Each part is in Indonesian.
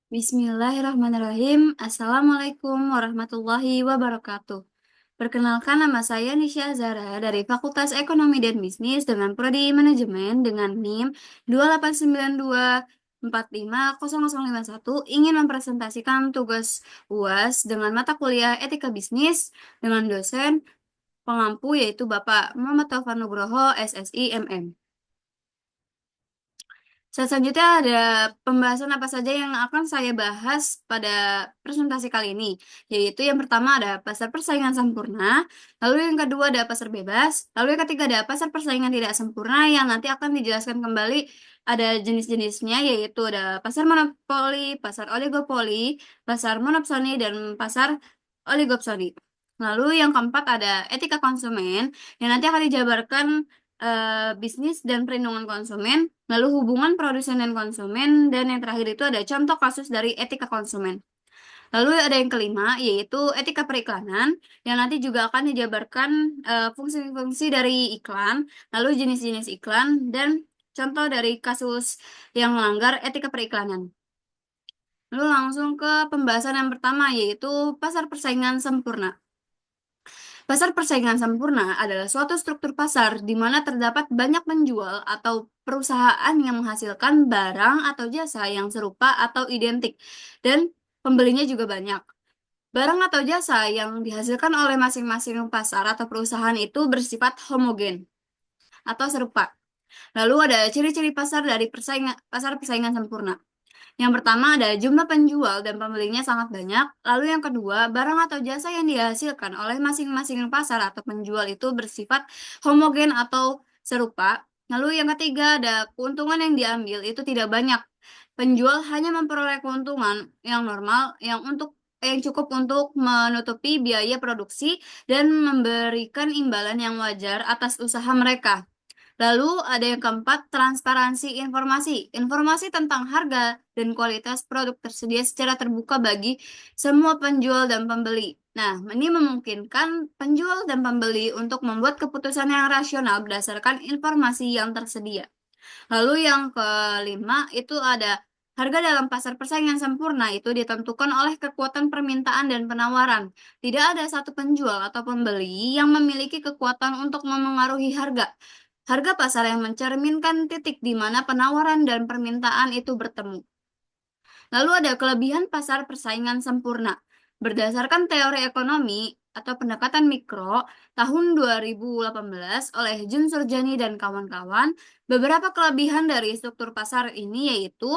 Bismillahirrahmanirrahim. Assalamualaikum warahmatullahi wabarakatuh. Perkenalkan, nama saya Nisha Zara dari Fakultas Ekonomi dan Bisnis dengan Prodi Manajemen dengan NIM 28924500051, ingin mempresentasikan tugas UAS dengan mata kuliah Etika Bisnis dengan dosen pengampu yaitu Bapak Muhammad Taufan Nugroho, SSI, MM. Selanjutnya ada pembahasan apa saja yang akan saya bahas pada presentasi kali ini, yaitu yang pertama ada pasar persaingan sempurna, lalu yang kedua ada pasar bebas, lalu yang ketiga ada pasar persaingan tidak sempurna yang nanti akan dijelaskan kembali ada jenis-jenisnya, yaitu ada pasar monopoli, pasar oligopoli, pasar monopsoni, dan pasar oligopsoni. Lalu yang keempat ada etika konsumen yang nanti akan dijabarkan bisnis dan perlindungan konsumen, lalu hubungan produsen dan konsumen, dan yang terakhir itu ada contoh kasus dari etika konsumen. Lalu ada yang kelima, yaitu etika periklanan, yang nanti juga akan dijabarkan fungsi-fungsi dari iklan, lalu jenis-jenis iklan, dan contoh dari kasus yang melanggar etika periklanan. Lalu langsung ke pembahasan yang pertama, yaitu pasar persaingan sempurna. Pasar persaingan sempurna adalah suatu struktur pasar di mana terdapat banyak penjual atau perusahaan yang menghasilkan barang atau jasa yang serupa atau identik, dan pembelinya juga banyak. Barang atau jasa yang dihasilkan oleh masing-masing pasar atau perusahaan itu bersifat homogen atau serupa. Lalu ada ciri-ciri pasar dari pasar persaingan sempurna. Yang pertama ada jumlah penjual dan pembelinya sangat banyak. Lalu yang kedua, barang atau jasa yang dihasilkan oleh masing-masing pasar atau penjual itu bersifat homogen atau serupa. Lalu yang ketiga ada keuntungan yang diambil itu tidak banyak. Penjual hanya memperoleh keuntungan yang normal yang cukup untuk menutupi biaya produksi dan memberikan imbalan yang wajar atas usaha mereka. Lalu ada yang keempat, transparansi informasi. Informasi tentang harga dan kualitas produk tersedia secara terbuka bagi semua penjual dan pembeli. Nah, ini memungkinkan penjual dan pembeli untuk membuat keputusan yang rasional berdasarkan informasi yang tersedia. Lalu yang kelima itu ada harga dalam pasar persaingan sempurna itu ditentukan oleh kekuatan permintaan dan penawaran. Tidak ada satu penjual atau pembeli yang memiliki kekuatan untuk memengaruhi harga. Harga pasar yang mencerminkan titik di mana penawaran dan permintaan itu bertemu. Lalu ada kelebihan pasar persaingan sempurna. Berdasarkan teori ekonomi atau pendekatan mikro tahun 2018 oleh Jun Surjani dan kawan-kawan, beberapa kelebihan dari struktur pasar ini yaitu: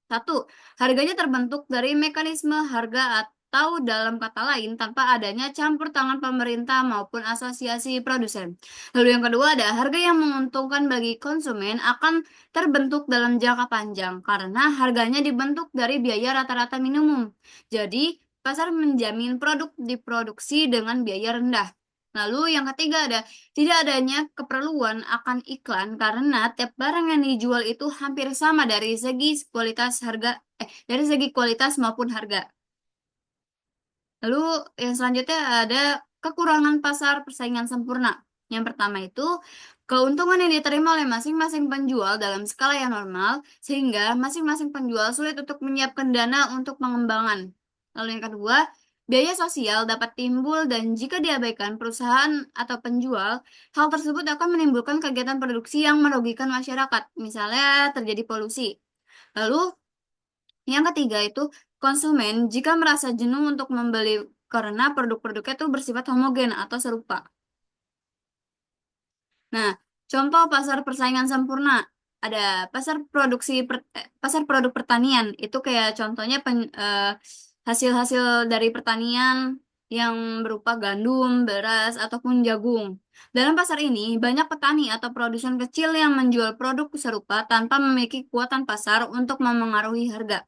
satu, harganya terbentuk dari mekanisme harga atau dalam kata lain tanpa adanya campur tangan pemerintah maupun asosiasi produsen. Lalu yang kedua ada harga yang menguntungkan bagi konsumen akan terbentuk dalam jangka panjang karena harganya dibentuk dari biaya rata-rata minimum. Jadi, pasar menjamin produk diproduksi dengan biaya rendah. Lalu yang ketiga ada tidak adanya keperluan akan iklan karena tiap barang yang dijual itu hampir sama dari segi kualitas maupun harga. Lalu yang selanjutnya ada kekurangan pasar persaingan sempurna. Yang pertama itu keuntungan yang diterima oleh masing-masing penjual dalam skala yang normal sehingga masing-masing penjual sulit untuk menyiapkan dana untuk pengembangan. Lalu yang kedua, biaya sosial dapat timbul dan jika diabaikan perusahaan atau penjual, hal tersebut akan menimbulkan kegiatan produksi yang merugikan masyarakat, misalnya terjadi polusi. Lalu yang ketiga itu konsumen jika merasa jenuh untuk membeli karena produk-produknya itu bersifat homogen atau serupa. Nah, contoh pasar persaingan sempurna ada pasar produk pertanian itu kayak contohnya hasil-hasil dari pertanian yang berupa gandum, beras ataupun jagung. Dalam pasar ini banyak petani atau produsen kecil yang menjual produk serupa tanpa memiliki kekuatan pasar untuk memengaruhi harga.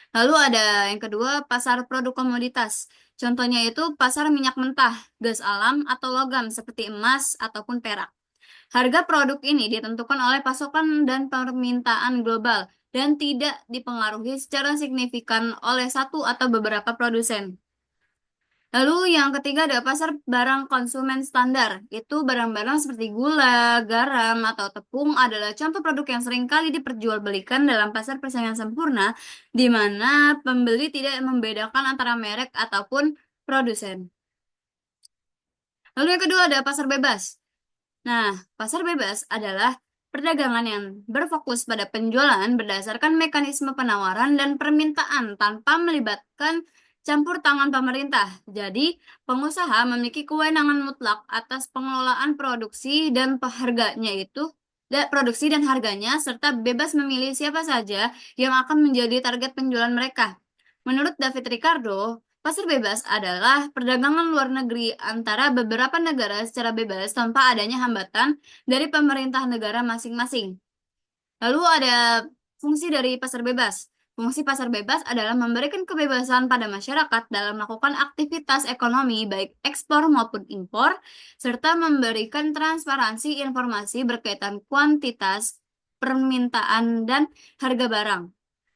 Lalu ada yang kedua, pasar produk komoditas. Contohnya itu pasar minyak mentah, gas alam, atau logam seperti emas ataupun perak. Harga produk ini ditentukan oleh pasokan dan permintaan global dan tidak dipengaruhi secara signifikan oleh satu atau beberapa produsen. Lalu yang ketiga ada pasar barang konsumen standar. Itu barang-barang seperti gula, garam, atau tepung adalah contoh produk yang sering kali diperjualbelikan dalam pasar persaingan sempurna, di mana pembeli tidak membedakan antara merek ataupun produsen. Lalu yang kedua ada pasar bebas. Nah, pasar bebas adalah perdagangan yang berfokus pada penjualan berdasarkan mekanisme penawaran dan permintaan tanpa melibatkan campur tangan pemerintah. Jadi, pengusaha memiliki kewenangan mutlak atas pengelolaan produksi dan harganya produksi dan harganya serta bebas memilih siapa saja yang akan menjadi target penjualan mereka. Menurut David Ricardo, pasar bebas adalah perdagangan luar negeri antara beberapa negara secara bebas tanpa adanya hambatan dari pemerintah negara masing-masing. Lalu ada fungsi dari pasar bebas. Fungsi pasar bebas adalah memberikan kebebasan pada masyarakat dalam melakukan aktivitas ekonomi baik ekspor maupun impor, serta memberikan transparansi informasi berkaitan kuantitas, permintaan, dan harga barang.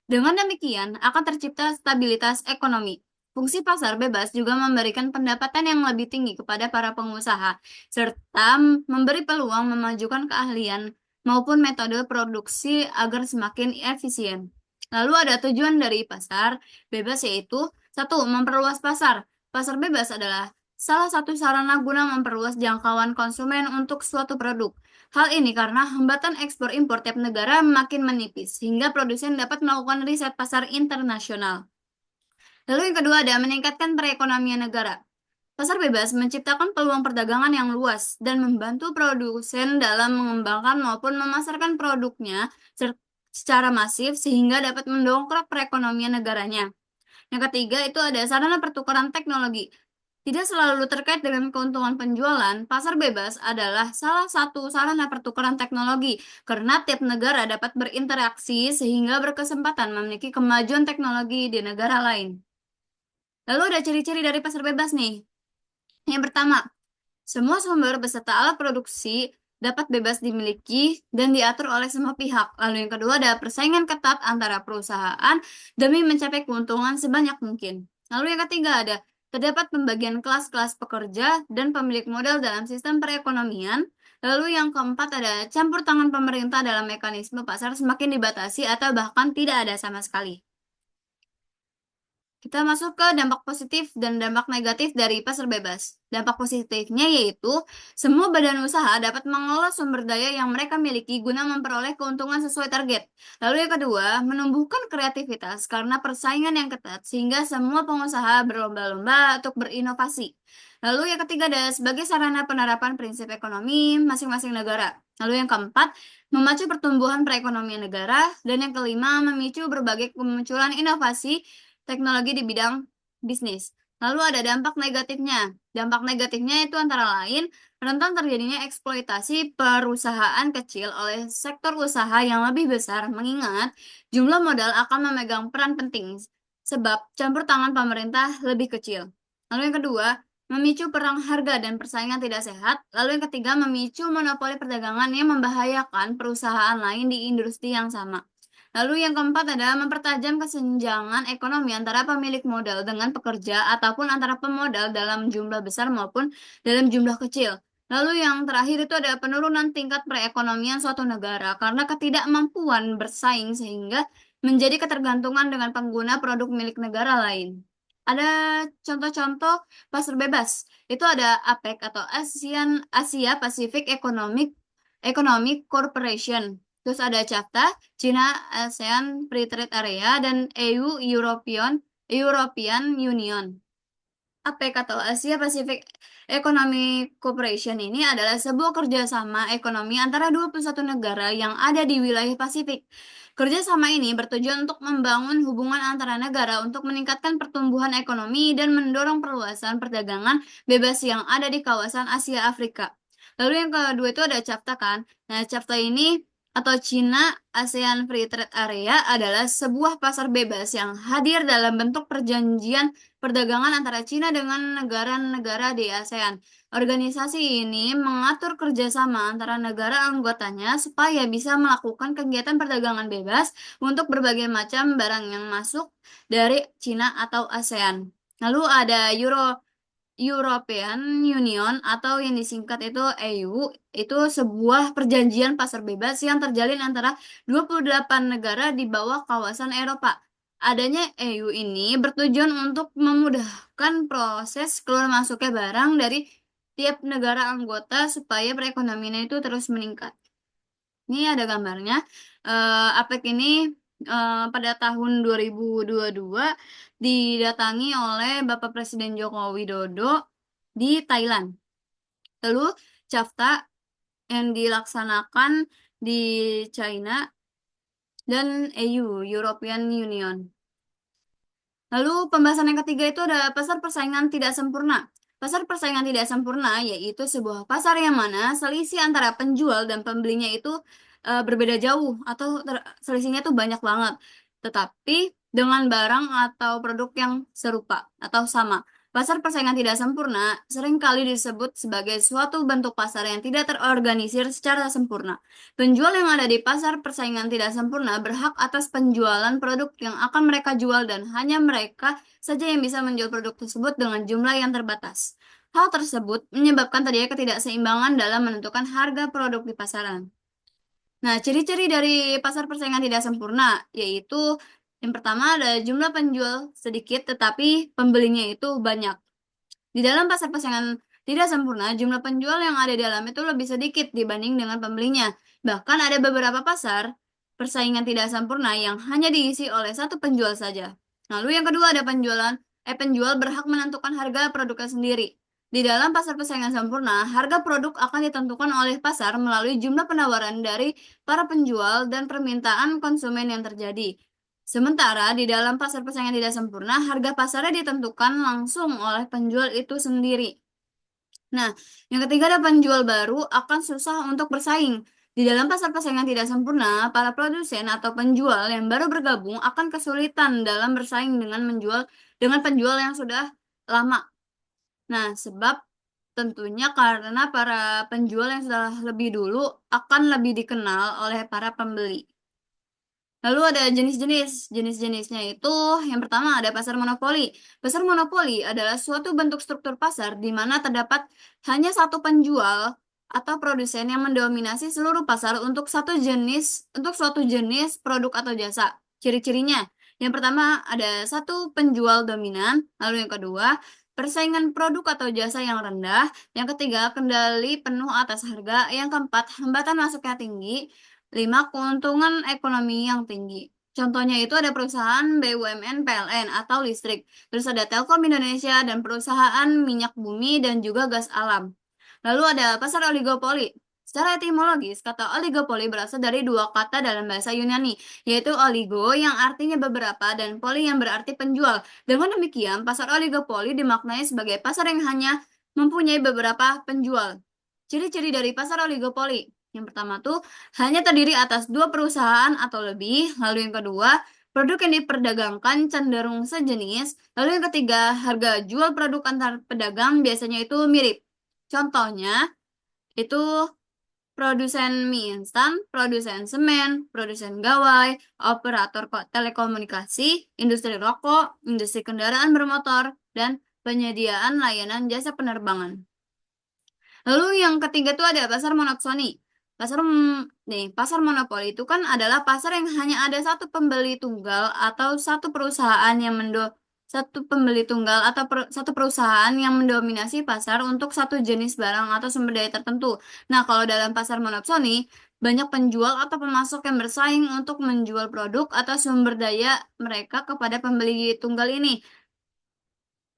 Dengan demikian, akan tercipta stabilitas ekonomi. Fungsi pasar bebas juga memberikan pendapatan yang lebih tinggi kepada para pengusaha, serta memberi peluang memajukan keahlian maupun metode produksi agar semakin efisien. Lalu ada tujuan dari pasar bebas yaitu satu, memperluas pasar. Pasar bebas adalah salah satu sarana guna memperluas jangkauan konsumen untuk suatu produk. Hal ini karena hambatan ekspor impor tiap negara makin menipis, sehingga produsen dapat melakukan riset pasar internasional. Lalu yang kedua ada meningkatkan perekonomian negara. Pasar bebas menciptakan peluang perdagangan yang luas dan membantu produsen dalam mengembangkan maupun memasarkan produknya secara masif sehingga dapat mendongkrak perekonomian negaranya. Yang ketiga itu ada sarana pertukaran teknologi. Tidak selalu terkait dengan keuntungan penjualan, pasar bebas adalah salah satu sarana pertukaran teknologi karena tiap negara dapat berinteraksi sehingga berkesempatan memiliki kemajuan teknologi di negara lain. Lalu ada ciri-ciri dari pasar bebas nih. Yang pertama, semua sumber beserta alat produksi dapat bebas dimiliki dan diatur oleh semua pihak. Lalu yang kedua ada persaingan ketat antara perusahaan demi mencapai keuntungan sebanyak mungkin. Lalu yang ketiga ada terdapat pembagian kelas-kelas pekerja dan pemilik modal dalam sistem perekonomian. Lalu yang keempat ada campur tangan pemerintah dalam mekanisme pasar semakin dibatasi atau bahkan tidak ada sama sekali. Kita masuk ke dampak positif dan dampak negatif dari pasar bebas. Dampak positifnya yaitu semua badan usaha dapat mengelola sumber daya yang mereka miliki guna memperoleh keuntungan sesuai target. Lalu yang kedua, menumbuhkan kreativitas karena persaingan yang ketat sehingga semua pengusaha berlomba-lomba untuk berinovasi. Lalu yang ketiga ada sebagai sarana penerapan prinsip ekonomi masing-masing negara. Lalu yang keempat, memacu pertumbuhan perekonomian negara. Dan yang kelima, memicu berbagai kemunculan inovasi teknologi di bidang bisnis. Lalu ada dampak negatifnya. Dampak negatifnya itu antara lain rentan terjadinya eksploitasi perusahaan kecil oleh sektor usaha yang lebih besar mengingat jumlah modal akan memegang peran penting sebab campur tangan pemerintah lebih kecil. Lalu yang kedua, memicu perang harga dan persaingan tidak sehat. Lalu yang ketiga, memicu monopoli perdagangan yang membahayakan perusahaan lain di industri yang sama. Lalu yang keempat adalah mempertajam kesenjangan ekonomi antara pemilik modal dengan pekerja ataupun antara pemodal dalam jumlah besar maupun dalam jumlah kecil. Lalu yang terakhir itu ada penurunan tingkat perekonomian suatu negara karena ketidakmampuan bersaing sehingga menjadi ketergantungan dengan pengguna produk milik negara lain. Ada contoh-contoh pasar bebas. Itu ada APEC atau Asia Pacific Economic Corporation. Terus ada CAFTA, China ASEAN Free Trade Area, dan EU European Union. APEC atau Asia Pacific Economic Cooperation ini adalah sebuah kerjasama ekonomi antara 21 negara yang ada di wilayah Pasifik. Kerjasama ini bertujuan untuk membangun hubungan antara negara untuk meningkatkan pertumbuhan ekonomi dan mendorong perluasan perdagangan bebas yang ada di kawasan Asia Afrika. Lalu yang kedua itu ada CAFTA kan. Nah, CAFTA ini atau China ASEAN Free Trade Area adalah sebuah pasar bebas yang hadir dalam bentuk perjanjian perdagangan antara China dengan negara-negara di ASEAN. Organisasi ini mengatur kerjasama antara negara anggotanya supaya bisa melakukan kegiatan perdagangan bebas untuk berbagai macam barang yang masuk dari China atau ASEAN. Lalu ada European Union atau yang disingkat itu EU itu sebuah perjanjian pasar bebas yang terjalin antara 28 negara di bawah kawasan Eropa. Adanya EU ini bertujuan untuk memudahkan proses keluar masuknya barang dari tiap negara anggota supaya perekonomiannya itu terus meningkat. Ini ada gambarnya. APEC ini pada tahun 2022 didatangi oleh Bapak Presiden Joko Widodo di Thailand. Lalu CAFTA yang dilaksanakan di China dan EU, European Union. Lalu pembahasan yang ketiga itu ada pasar persaingan tidak sempurna. Pasar persaingan tidak sempurna yaitu sebuah pasar yang mana selisih antara penjual dan pembelinya itu berbeda jauh atau selisihnya itu banyak banget. Tetapi dengan barang atau produk yang serupa atau sama. Pasar persaingan tidak sempurna seringkali disebut sebagai suatu bentuk pasar yang tidak terorganisir secara sempurna. Penjual yang ada di pasar persaingan tidak sempurna berhak atas penjualan produk yang akan mereka jual dan hanya mereka saja yang bisa menjual produk tersebut dengan jumlah yang terbatas. Hal tersebut menyebabkan terjadi ketidakseimbangan dalam menentukan harga produk di pasaran. Nah, ciri-ciri dari pasar persaingan tidak sempurna yaitu yang pertama ada jumlah penjual sedikit tetapi pembelinya itu banyak. Di dalam pasar persaingan tidak sempurna, jumlah penjual yang ada di dalam itu lebih sedikit dibanding dengan pembelinya. Bahkan ada beberapa pasar persaingan tidak sempurna yang hanya diisi oleh satu penjual saja. Lalu yang kedua ada penjual berhak menentukan harga produknya sendiri. Di dalam pasar persaingan sempurna, harga produk akan ditentukan oleh pasar melalui jumlah penawaran dari para penjual dan permintaan konsumen yang terjadi. Sementara di dalam pasar persaingan tidak sempurna, harga pasarnya ditentukan langsung oleh penjual itu sendiri. Nah, yang ketiga ada penjual baru akan susah untuk bersaing. Di dalam pasar persaingan tidak sempurna, para produsen atau penjual yang baru bergabung akan kesulitan dalam bersaing dengan penjual yang sudah lama. Nah, sebab tentunya karena para penjual yang sudah lebih dulu akan lebih dikenal oleh para pembeli. Lalu ada jenis-jenisnya itu yang pertama ada pasar monopoli. Pasar monopoli adalah suatu bentuk struktur pasar di mana terdapat hanya satu penjual atau produsen yang mendominasi seluruh pasar untuk suatu jenis produk atau jasa. Ciri-cirinya, yang pertama ada satu penjual dominan, lalu yang kedua persaingan produk atau jasa yang rendah, yang ketiga kendali penuh atas harga, yang keempat hambatan masuknya tinggi, 5. Keuntungan ekonomi yang tinggi. Contohnya itu ada perusahaan BUMN PLN atau listrik, terus ada Telkom Indonesia dan perusahaan minyak bumi dan juga gas alam. Lalu ada pasar oligopoli. Secara etimologis, kata oligopoli berasal dari dua kata dalam bahasa Yunani, yaitu oligo yang artinya beberapa dan poli yang berarti penjual. Dengan demikian, pasar oligopoli dimaknai sebagai pasar yang hanya mempunyai beberapa penjual. Ciri-ciri dari pasar oligopoli. Yang pertama tuh hanya terdiri atas dua perusahaan atau lebih. Lalu yang kedua, produk yang diperdagangkan cenderung sejenis. Lalu yang ketiga, harga jual produk antar pedagang biasanya itu mirip. Contohnya itu produsen mie instan, produsen semen, produsen gawai, operator telekomunikasi, industri rokok, industri kendaraan bermotor, dan penyediaan layanan jasa penerbangan. Lalu yang ketiga tuh ada pasar monopsoni. Pasar monopoli itu kan adalah pasar yang hanya ada satu pembeli tunggal atau satu perusahaan satu perusahaan yang mendominasi pasar untuk satu jenis barang atau sumber daya tertentu. Nah, kalau dalam pasar monopsoni, banyak penjual atau pemasok yang bersaing untuk menjual produk atau sumber daya mereka kepada pembeli tunggal ini.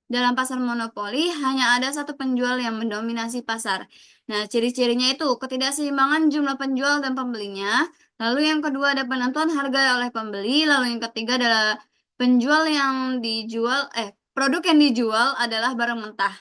Dalam pasar monopoli, hanya ada satu penjual yang mendominasi pasar. Nah, ciri-cirinya itu ketidakseimbangan jumlah penjual dan pembelinya. Lalu yang kedua ada penentuan harga oleh pembeli. Lalu yang ketiga adalah produk yang dijual adalah barang mentah.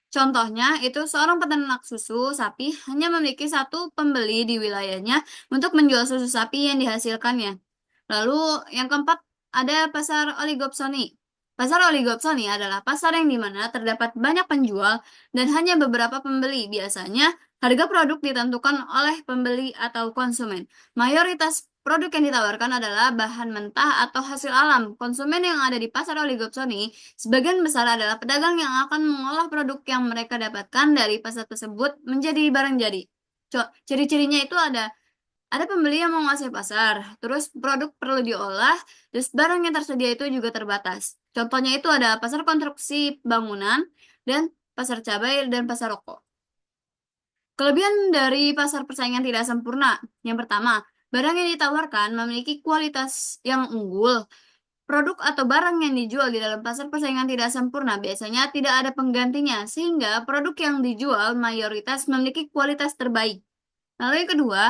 Contohnya, itu seorang peternak susu sapi hanya memiliki satu pembeli di wilayahnya untuk menjual susu sapi yang dihasilkannya. Lalu yang keempat ada pasar oligopsoni. Pasar oligopsoni adalah pasar yang dimana terdapat banyak penjual dan hanya beberapa pembeli. Biasanya harga produk ditentukan oleh pembeli atau konsumen. Mayoritas produk yang ditawarkan adalah bahan mentah atau hasil alam, konsumen yang ada di pasar oligopsoni sebagian besar adalah pedagang yang akan mengolah produk yang mereka dapatkan dari pasar tersebut menjadi barang jadi. Ciri-cirinya itu ada pembeli yang menguasai pasar, terus produk perlu diolah, terus barang yang tersedia itu juga terbatas. Contohnya itu ada pasar konstruksi bangunan dan pasar cabai dan pasar rokok. Kelebihan dari pasar persaingan tidak sempurna. Yang pertama, barang yang ditawarkan memiliki kualitas yang unggul. Produk atau barang yang dijual di dalam pasar persaingan tidak sempurna biasanya tidak ada penggantinya, sehingga produk yang dijual mayoritas memiliki kualitas terbaik. Lalu yang kedua,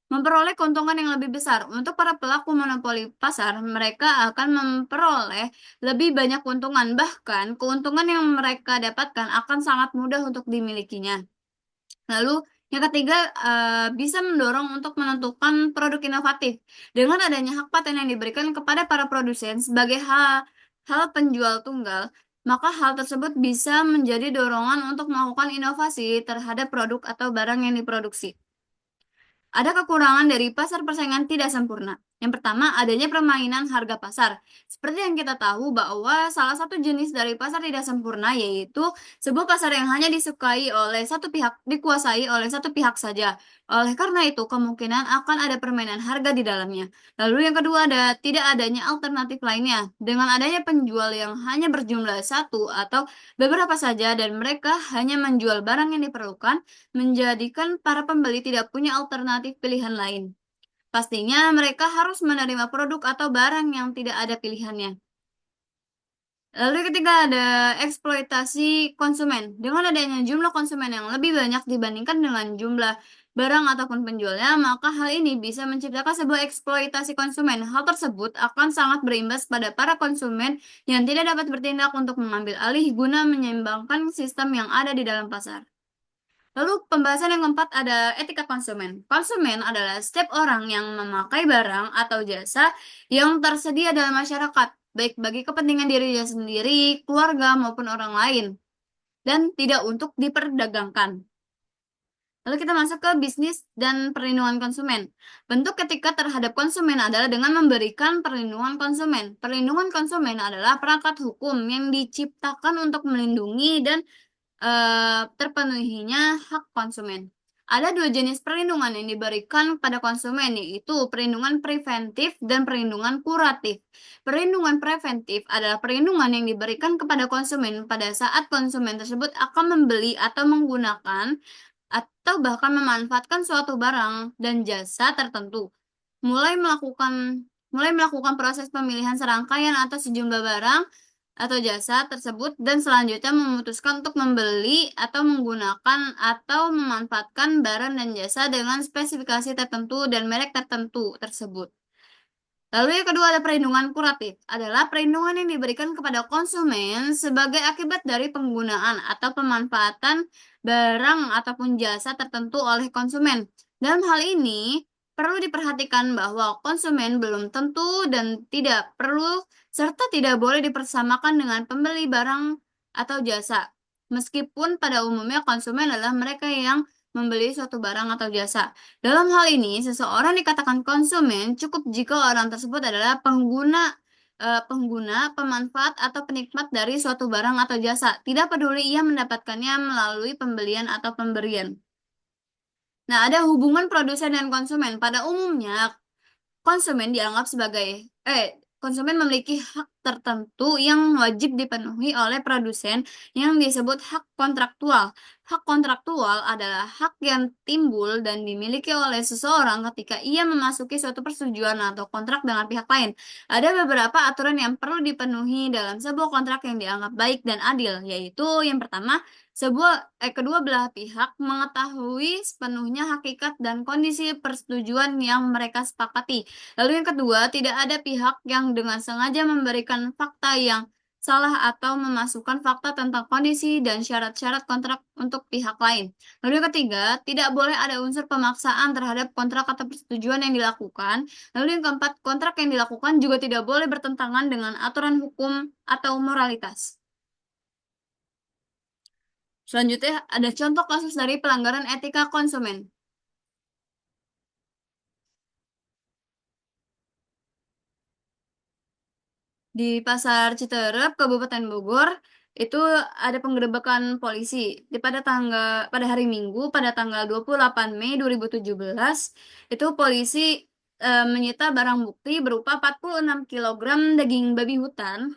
memperoleh keuntungan yang lebih besar. Untuk para pelaku monopoli pasar, mereka akan memperoleh lebih banyak keuntungan. Bahkan, keuntungan yang mereka dapatkan akan sangat mudah untuk dimilikinya. Lalu yang ketiga, bisa mendorong untuk menentukan produk inovatif. Dengan adanya hak paten yang diberikan kepada para produsen sebagai hal penjual tunggal, maka hal tersebut bisa menjadi dorongan untuk melakukan inovasi terhadap produk atau barang yang diproduksi. Ada kekurangan dari pasar persaingan tidak sempurna. Yang pertama, adanya permainan harga pasar. Seperti yang kita tahu bahwa salah satu jenis dari pasar tidak sempurna yaitu sebuah pasar yang hanya disukai oleh satu pihak, dikuasai oleh satu pihak saja. Oleh karena itu, kemungkinan akan ada permainan harga di dalamnya. Lalu yang kedua, tidak adanya alternatif lainnya. Dengan adanya penjual yang hanya berjumlah satu atau beberapa saja dan mereka hanya menjual barang yang diperlukan, menjadikan para pembeli tidak punya alternatif pilihan lain. Pastinya mereka harus menerima produk atau barang yang tidak ada pilihannya. Lalu ketika ada eksploitasi konsumen, dengan adanya jumlah konsumen yang lebih banyak dibandingkan dengan jumlah barang ataupun penjualnya, maka hal ini bisa menciptakan sebuah eksploitasi konsumen. Hal tersebut akan sangat berimbas pada para konsumen yang tidak dapat bertindak untuk mengambil alih guna menyeimbangkan sistem yang ada di dalam pasar. Lalu pembahasan yang keempat ada etika konsumen. Konsumen adalah setiap orang yang memakai barang atau jasa yang tersedia dalam masyarakat, baik bagi kepentingan dirinya sendiri, keluarga, maupun orang lain, dan tidak untuk diperdagangkan. Lalu kita masuk ke bisnis dan perlindungan konsumen. Bentuk etika terhadap konsumen adalah dengan memberikan perlindungan konsumen. Perlindungan konsumen adalah perangkat hukum yang diciptakan untuk melindungi dan terpenuhinya hak konsumen. Ada dua jenis perlindungan yang diberikan pada konsumen, yaitu perlindungan preventif dan perlindungan kuratif. Perlindungan preventif adalah perlindungan yang diberikan kepada konsumen pada saat konsumen tersebut akan membeli atau menggunakan atau bahkan memanfaatkan suatu barang dan jasa tertentu. Mulai melakukan proses pemilihan serangkaian atau sejumlah barang atau jasa tersebut dan selanjutnya memutuskan untuk membeli atau menggunakan atau memanfaatkan barang dan jasa dengan spesifikasi tertentu dan merek tertentu tersebut. Lalu yang kedua ada perlindungan kuratif, adalah perlindungan yang diberikan kepada konsumen sebagai akibat dari penggunaan atau pemanfaatan barang ataupun jasa tertentu oleh konsumen. Dalam hal ini, perlu diperhatikan bahwa konsumen belum tentu dan tidak perlu serta tidak boleh dipersamakan dengan pembeli barang atau jasa. Meskipun pada umumnya konsumen adalah mereka yang membeli suatu barang atau jasa. Dalam hal ini, seseorang dikatakan konsumen cukup jika orang tersebut adalah pengguna, pemanfaat, atau penikmat dari suatu barang atau jasa. Tidak peduli ia mendapatkannya melalui pembelian atau pemberian. Nah, ada hubungan produsen dan konsumen. Pada umumnya, konsumen dianggap sebagai konsumen memiliki hak tertentu yang wajib dipenuhi oleh produsen yang disebut hak kontraktual. Hak kontraktual adalah hak yang timbul dan dimiliki oleh seseorang ketika ia memasuki suatu persetujuan atau kontrak dengan pihak lain. Ada beberapa aturan yang perlu dipenuhi dalam sebuah kontrak yang dianggap baik dan adil, yaitu yang pertama, kedua belah pihak mengetahui sepenuhnya hakikat dan kondisi persetujuan yang mereka sepakati. Lalu yang kedua, tidak ada pihak yang dengan sengaja memberikan fakta yang salah atau memasukkan fakta tentang kondisi dan syarat-syarat kontrak untuk pihak lain. Lalu yang ketiga, tidak boleh ada unsur pemaksaan terhadap kontrak atau persetujuan yang dilakukan. Lalu yang keempat, kontrak yang dilakukan juga tidak boleh bertentangan dengan aturan hukum atau moralitas. Selanjutnya, ada contoh kasus dari pelanggaran etika konsumen. Di Pasar Citerep, Kabupaten Bogor, itu ada penggerebekan polisi. Pada hari Minggu pada tanggal 28 Mei 2017, itu polisi menyita barang bukti berupa 46 kilogram daging babi hutan,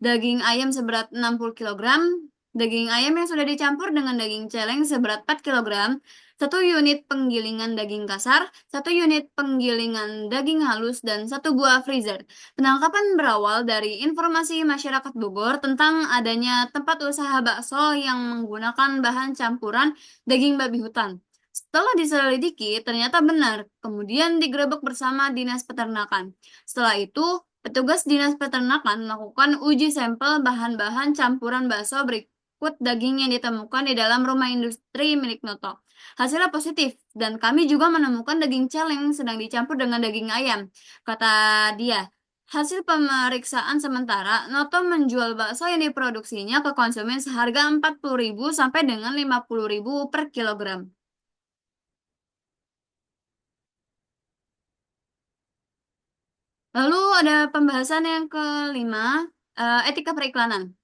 daging ayam seberat 60 kilogram, daging ayam yang sudah dicampur dengan daging celeng seberat 4 kilogram, satu unit penggilingan daging kasar, satu unit penggilingan daging halus, dan satu buah freezer. Penangkapan berawal dari informasi masyarakat Bogor tentang adanya tempat usaha bakso yang menggunakan bahan campuran daging babi hutan. Setelah diselidiki, ternyata benar, kemudian digerebek bersama Dinas Peternakan. Setelah itu, petugas Dinas Peternakan melakukan uji sampel bahan-bahan campuran bakso berikut daging yang ditemukan di dalam rumah industri milik Noto. Hasilnya positif, dan kami juga menemukan daging celeng sedang dicampur dengan daging ayam. Kata dia, hasil pemeriksaan sementara, Noto menjual bakso yang diproduksinya ke konsumen seharga 40.000 sampai dengan 50.000 per kilogram. Lalu ada pembahasan yang kelima, etika periklanan.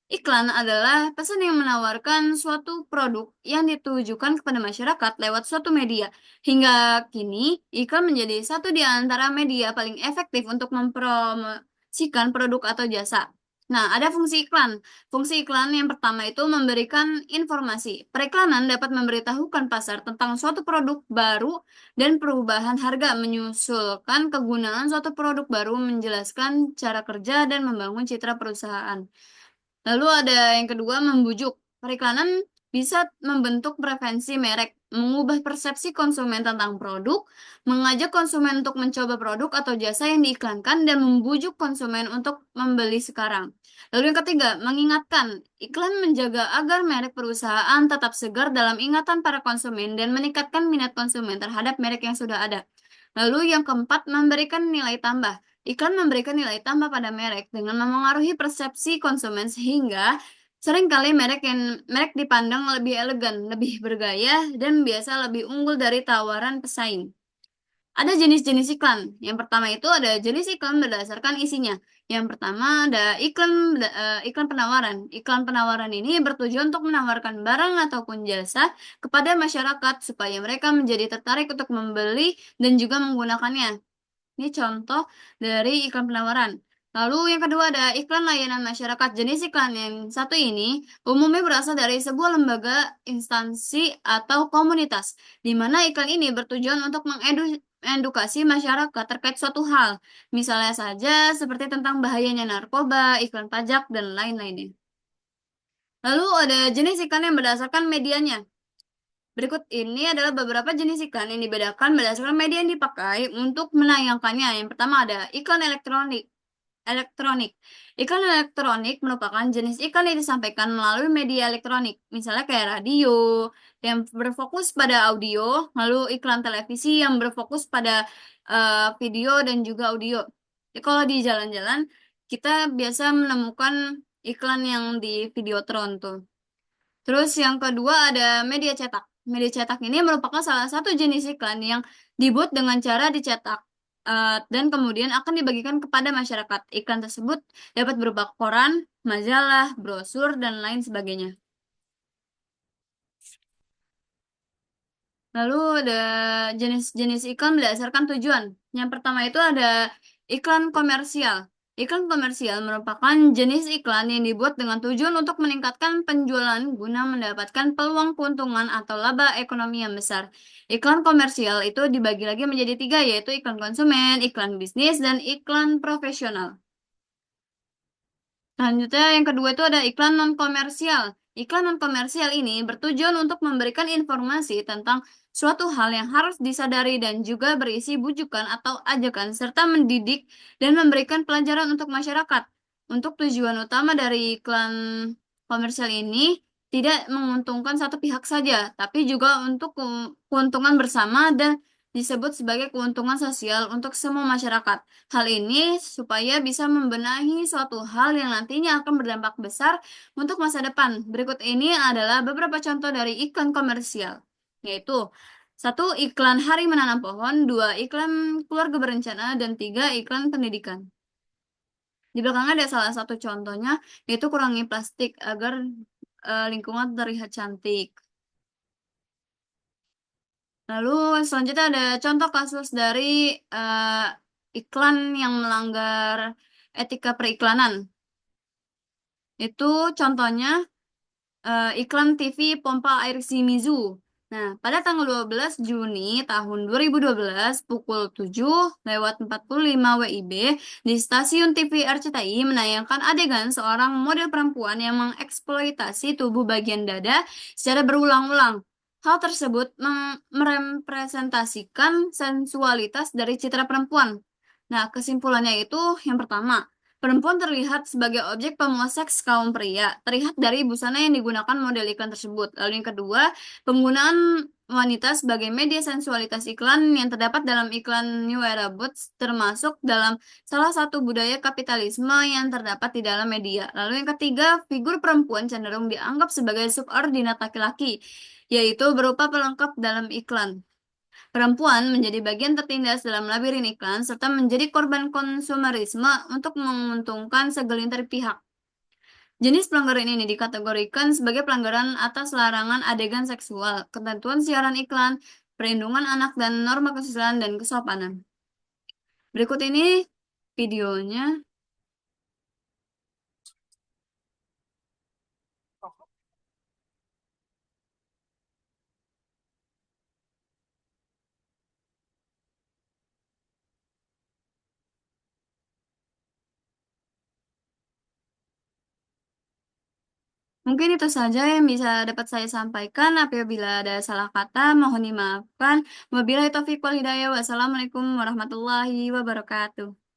Iklan adalah pesan yang menawarkan suatu produk yang ditujukan kepada masyarakat lewat suatu media. Hingga kini, iklan menjadi satu di antara media paling efektif untuk mempromosikan produk atau jasa. Nah, ada fungsi iklan. Fungsi iklan yang pertama itu memberikan informasi. Periklanan dapat memberitahukan pasar tentang suatu produk baru dan perubahan harga, menyusulkan kegunaan suatu produk baru, menjelaskan cara kerja dan membangun citra perusahaan. Lalu ada yang kedua, membujuk. Periklanan bisa membentuk preferensi merek, mengubah persepsi konsumen tentang produk, mengajak konsumen untuk mencoba produk atau jasa yang diiklankan, dan membujuk konsumen untuk membeli sekarang. Lalu yang ketiga, mengingatkan. Iklan menjaga agar merek perusahaan tetap segar dalam ingatan para konsumen dan meningkatkan minat konsumen terhadap merek yang sudah ada. Lalu yang keempat, memberikan nilai tambah. Iklan memberikan nilai tambah pada merek dengan memengaruhi persepsi konsumen sehingga seringkali merek dipandang lebih elegan, lebih bergaya, dan biasa lebih unggul dari tawaran pesaing. Ada jenis-jenis iklan. Yang pertama itu ada jenis iklan berdasarkan isinya. Yang pertama ada iklan penawaran. Iklan penawaran ini bertujuan untuk menawarkan barang ataupun jasa kepada masyarakat supaya mereka menjadi tertarik untuk membeli dan juga menggunakannya. Ini contoh dari iklan penawaran. Lalu yang kedua ada iklan layanan masyarakat. Jenis iklan yang satu ini umumnya berasal dari sebuah lembaga, instansi, atau komunitas, di mana iklan ini bertujuan untuk mengedukasi masyarakat terkait suatu hal. Misalnya saja seperti tentang bahayanya narkoba, iklan pajak, dan lain-lainnya. Lalu ada jenis iklan yang berdasarkan medianya. Berikut ini adalah beberapa jenis iklan yang dibedakan berdasarkan media yang dipakai untuk menayangkannya. Yang pertama ada iklan elektronik. Elektronik. Iklan elektronik merupakan jenis iklan yang disampaikan melalui media elektronik, misalnya kayak radio yang berfokus pada audio, lalu iklan televisi yang berfokus pada video dan juga audio. Jadi kalau di jalan-jalan, kita biasa menemukan iklan yang di Videotron tuh. Terus yang kedua ada media cetak. Media cetak ini merupakan salah satu jenis iklan yang dibuat dengan cara dicetak dan kemudian akan dibagikan kepada masyarakat. Iklan tersebut dapat berupa koran, majalah, brosur, dan lain sebagainya. Lalu ada jenis-jenis iklan berdasarkan tujuan. Yang pertama itu ada iklan komersial. Iklan komersial merupakan jenis iklan yang dibuat dengan tujuan untuk meningkatkan penjualan guna mendapatkan peluang keuntungan atau laba ekonomi yang besar. Iklan komersial itu dibagi lagi menjadi tiga, yaitu iklan konsumen, iklan bisnis, dan iklan profesional. Selanjutnya yang kedua itu ada iklan non-komersial. Iklan non-komersial ini bertujuan untuk memberikan informasi tentang suatu hal yang harus disadari dan juga berisi bujukan atau ajakan serta mendidik dan memberikan pelajaran untuk masyarakat. Untuk tujuan utama dari iklan komersial ini tidak menguntungkan satu pihak saja, tapi juga untuk keuntungan bersama dan disebut sebagai keuntungan sosial untuk semua masyarakat. Hal ini supaya bisa membenahi suatu hal yang nantinya akan berdampak besar untuk masa depan. Berikut ini adalah beberapa contoh dari iklan komersial, yaitu satu, iklan hari menanam pohon, dua, iklan keluarga berencana, dan tiga, iklan pendidikan. Di belakangnya ada salah satu contohnya, yaitu kurangi plastik agar lingkungan terlihat cantik. Lalu selanjutnya ada contoh kasus dari iklan yang melanggar etika periklanan. Itu contohnya iklan TV pompa air Shimizu. Nah, pada tanggal 12 Juni tahun 2012 pukul 7:45 WIB di stasiun TV RCTI menayangkan adegan seorang model perempuan yang mengeksploitasi tubuh bagian dada secara berulang-ulang. Hal tersebut merepresentasikan sensualitas dari citra perempuan. Nah, kesimpulannya itu yang pertama, perempuan terlihat sebagai objek pemuas seks kaum pria, terlihat dari busana yang digunakan model iklan tersebut. Lalu yang kedua, penggunaan wanita sebagai media sensualitas iklan yang terdapat dalam iklan New Era Boots termasuk dalam salah satu budaya kapitalisme yang terdapat di dalam media. Lalu yang ketiga, figur perempuan cenderung dianggap sebagai subordinat laki-laki, yaitu berupa pelengkap dalam iklan. Perempuan menjadi bagian tertindas dalam labirin iklan serta menjadi korban konsumerisme untuk menguntungkan segelintir pihak. Jenis pelanggaran ini dikategorikan sebagai pelanggaran atas larangan adegan seksual, ketentuan siaran iklan, perlindungan anak, dan norma kesusilaan dan kesopanan. Berikut ini videonya. Mungkin itu saja yang bisa dapat saya sampaikan. Apabila ada salah kata, mohon dimaafkan. Wabillahi taufiq wal hidayah. Wassalamualaikum warahmatullahi wabarakatuh.